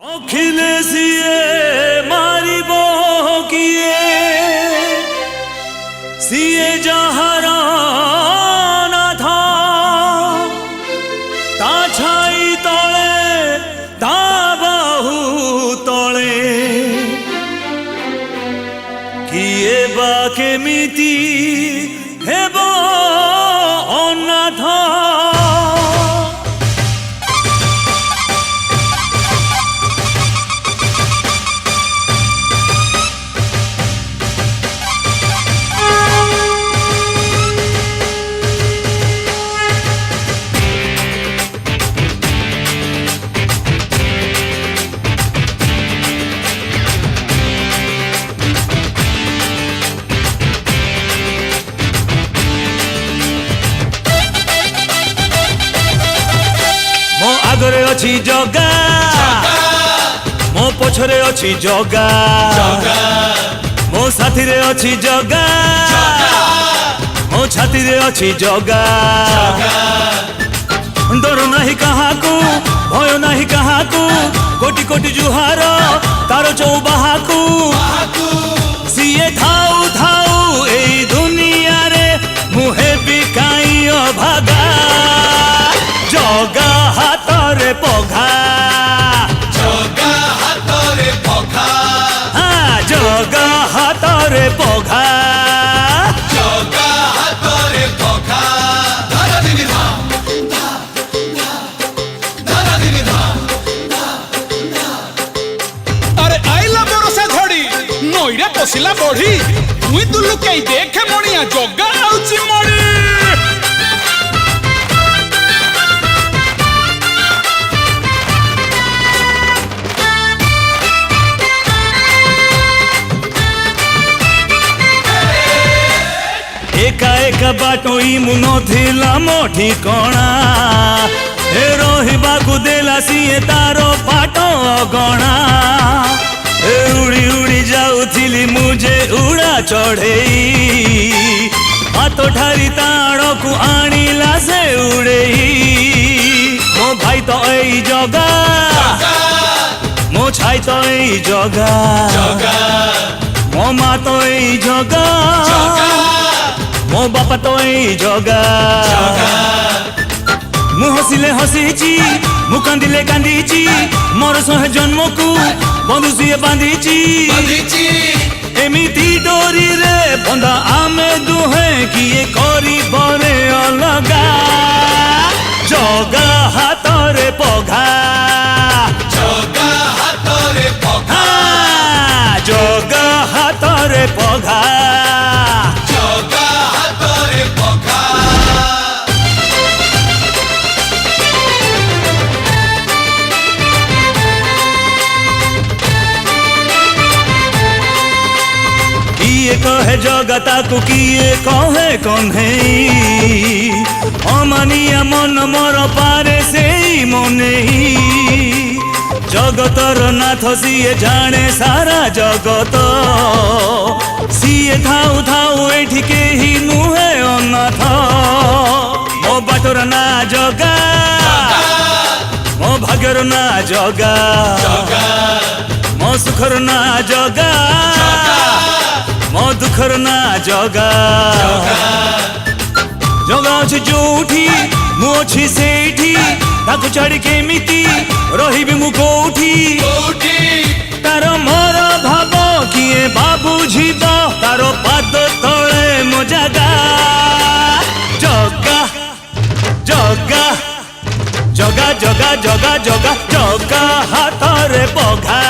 अखिलेशिए मारिब किए सीए जहार नाथ ता छाई तले ता बाहु तले किए बा केमिति हेब अनाथ। आगरे अच्छी जगा मो पछरे अच्छी जगा मो साथी रे अच्छी जगा मो छाती रे अच्छी जगा। डर नहीं काहाकू भय नहीं काहाकू कोटि कोटि जुहार तार चौबाहाकू सीए थाऊ थाऊ ए दुनिया रे मुहे बिकाई अभागा जगा हातरे पघा जगा हातरे पघा हाँ जगा हातरे पघा जगा हातरे पघा धरा दिनी धाम धरा दिनी धाम। अरे आइला बरसा धड़ी नईरा पसिला बढ़ी मुई दुलु कई देखे मणिया जगा आउची मणी। एका एका बाटोई मुनो थिला मोठी कणा ए रोहिबा को देला सीए तारो पाटो गणा ए उड़ी उड़ी जाउथिली मुझे उड़ा चढ़ेई हाथो ठारी ताड़ो को आनीला से उड़ेई मो भाई तो एई जगा मो छाई तो एई जगा मो माँ तो एई जगा मो बापा तो एई जगा मु हसिले हसीची मु कांदिले कांदीची मोर सह जन्म को बंधु सिए बांधीची एमिति डोरी रे बंधा आमे दुहे किए करी बरे अलगा जगा हातरे पघा जगा हातरे पघा जगा हातरे पघा जगा हातरे पघा। किए कहे जगता को किए कहे कन्हई अमानिया मन मोर पारे से मने जगतर नाथ सीए जाने सारा जगत सीए थाऊ थाऊ एठी केही नुहे अनाथ मो बाटर ना जगा मो भाग्यर ना जगा मो सुखर ना जगा मो दुखर ना जगा जगा अछि जोठी मु अछि सेठी ताकु छाड़ी केमिति रहिबि मु कोठी तार मोर भाव किए बाबू झीब तार पाद तले मो जगा जगा जगा जगा जगा जगा जगा जगा हातरे पघा।